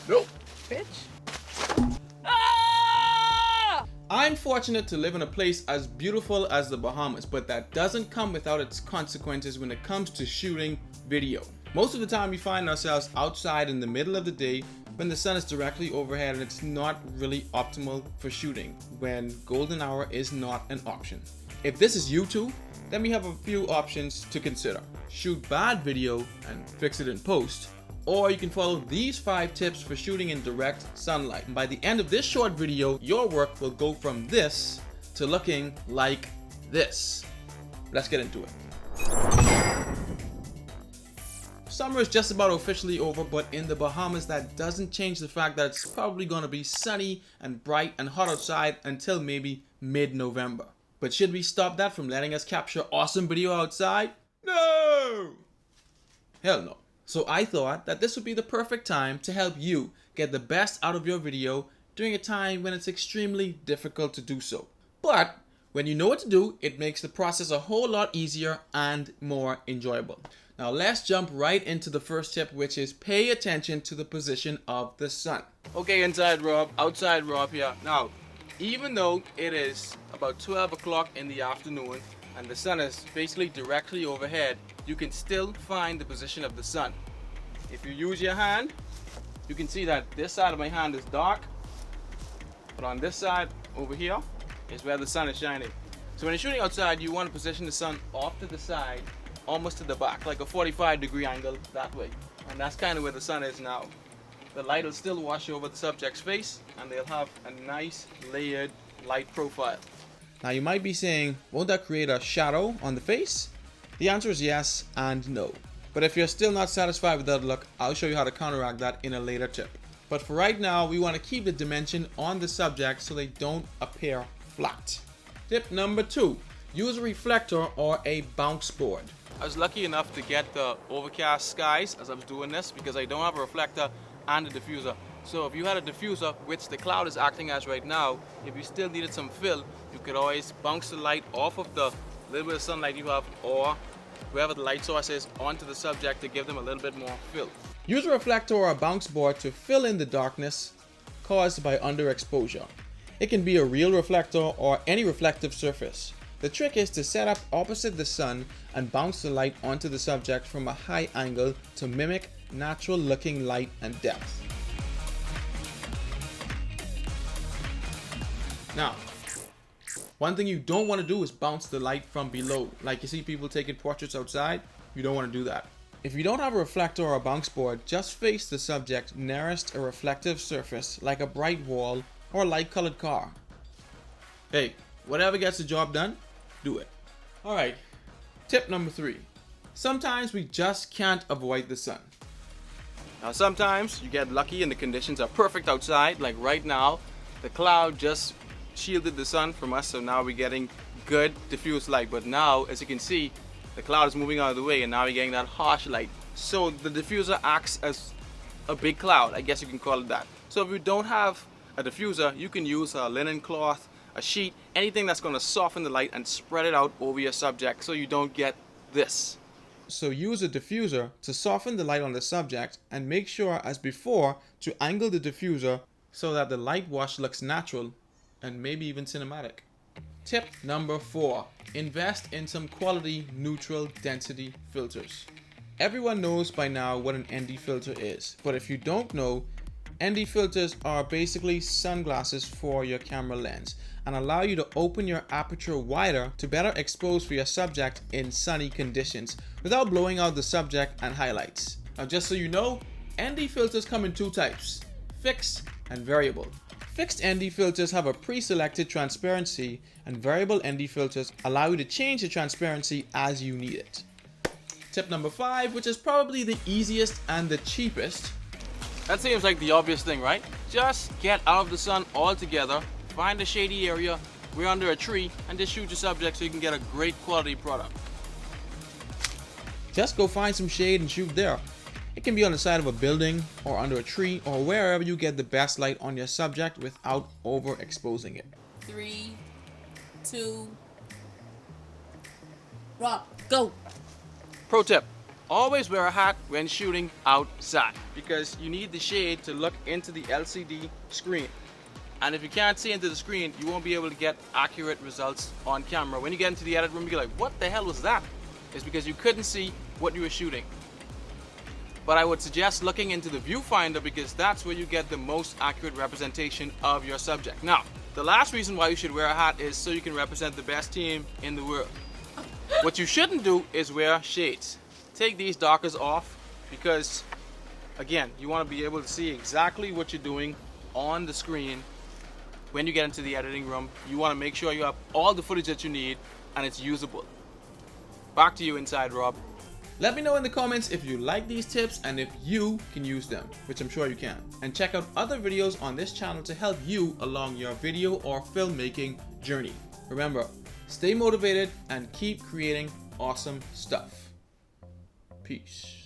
Nope. Bitch. Ah! I'm fortunate to live in a place as beautiful as the Bahamas, but that doesn't come without its consequences when it comes to shooting video. Most of the time we find ourselves outside in the middle of the day when the sun is directly overhead, and it's not really optimal for shooting when golden hour is not an option. If this is you too, then we have a few options to consider. Shoot bad video and fix it in post, or you can follow these 5 tips for shooting in direct sunlight. And by the end of this short video, your work will go from this to looking like this. Let's get into it. Summer is just about officially over, but in the Bahamas that doesn't change the fact that it's probably going to be sunny and bright and hot outside until maybe mid-November. But should we stop that from letting us capture awesome video outside? No! Hell no. So I thought that this would be the perfect time to help you get the best out of your video during a time when it's extremely difficult to do so. But when you know what to do, it makes the process a whole lot easier and more enjoyable. Now let's jump right into the first tip, which is pay attention to the position of the sun. Okay, inside Rob, outside Rob here. Now, even though it is about 12 o'clock in the afternoon and the sun is basically directly overhead, you can still find the position of the sun. If you use your hand, you can see that this side of my hand is dark, but on this side over here is where the sun is shining. So when you're shooting outside, you want to position the sun off to the side, almost to the back, like a 45-degree angle that way. And that's kind of where the sun is now. The light will still wash over the subject's face, and they'll have a nice layered light profile. Now you might be saying, won't that create a shadow on the face? The answer is yes and no. But if you're still not satisfied with that look, I'll show you how to counteract that in a later tip. But for right now, we want to keep the dimension on the subject so they don't appear flat. Tip number 2, use a reflector or a bounce board. I was lucky enough to get the overcast skies as I was doing this because I don't have a reflector and a diffuser. So if you had a diffuser, which the cloud is acting as right now, if you still needed some fill, you could always bounce the light off of the little bit of sunlight you have, or wherever the light source is, onto the subject to give them a little bit more fill. Use a reflector or a bounce board to fill in the darkness caused by underexposure. It can be a real reflector or any reflective surface. The trick is to set up opposite the sun and bounce the light onto the subject from a high angle to mimic natural looking light and depth. Now, one thing you don't want to do is bounce the light from below. Like you see people taking portraits outside, you don't want to do that. If you don't have a reflector or a bounce board, just face the subject nearest a reflective surface like a bright wall or a light colored car. Hey, whatever gets the job done, do it. Alright, tip number 3. Sometimes we just can't avoid the sun. Now sometimes you get lucky and the conditions are perfect outside, like right now. The cloud just shielded the sun from us, so now we're getting good diffused light. But now, as you can see, the cloud is moving out of the way and now you're getting that harsh light. So the diffuser acts as a big cloud, I guess you can call it that. So if you don't have a diffuser, you can use a linen cloth, a sheet, anything that's going to soften the light and spread it out over your subject so you don't get this. So use a diffuser to soften the light on the subject, and make sure as before to angle the diffuser so that the light wash looks natural and maybe even cinematic. Tip number 4, invest in some quality neutral density filters. Everyone knows by now what an ND filter is, but if you don't know, ND filters are basically sunglasses for your camera lens and allow you to open your aperture wider to better expose for your subject in sunny conditions without blowing out the subject and highlights. Now just so you know, ND filters come in 2 types, fixed and variable. Fixed ND filters have a pre-selected transparency, and variable ND filters allow you to change the transparency as you need it. Tip number 5, which is probably the easiest and the cheapest. That seems like the obvious thing, right? Just get out of the sun altogether, find a shady area, we're under a tree, and just shoot your subject so you can get a great quality product. Just go find some shade and shoot there. It can be on the side of a building or under a tree or wherever you get the best light on your subject without overexposing it. 3, 2, rock, go. Pro tip, Always wear a hat when shooting outside because you need the shade to look into the LCD screen. And if you can't see into the screen, you won't be able to get accurate results on camera. When you get into the edit room, you're like, what the hell was that? It's because you couldn't see what you were shooting. But I would suggest looking into the viewfinder because that's where you get the most accurate representation of your subject. Now, the last reason why you should wear a hat is so you can represent the best team in the world. What you shouldn't do is wear shades. Take these darkers off because, again, you want to be able to see exactly what you're doing on the screen. When you get into the editing room, you want to make sure you have all the footage that you need and it's usable. Back to you inside, Rob. Let me know in the comments if you like these tips and if you can use them, which I'm sure you can. And check out other videos on this channel to help you along your video or filmmaking journey. Remember, stay motivated and keep creating awesome stuff. Peace.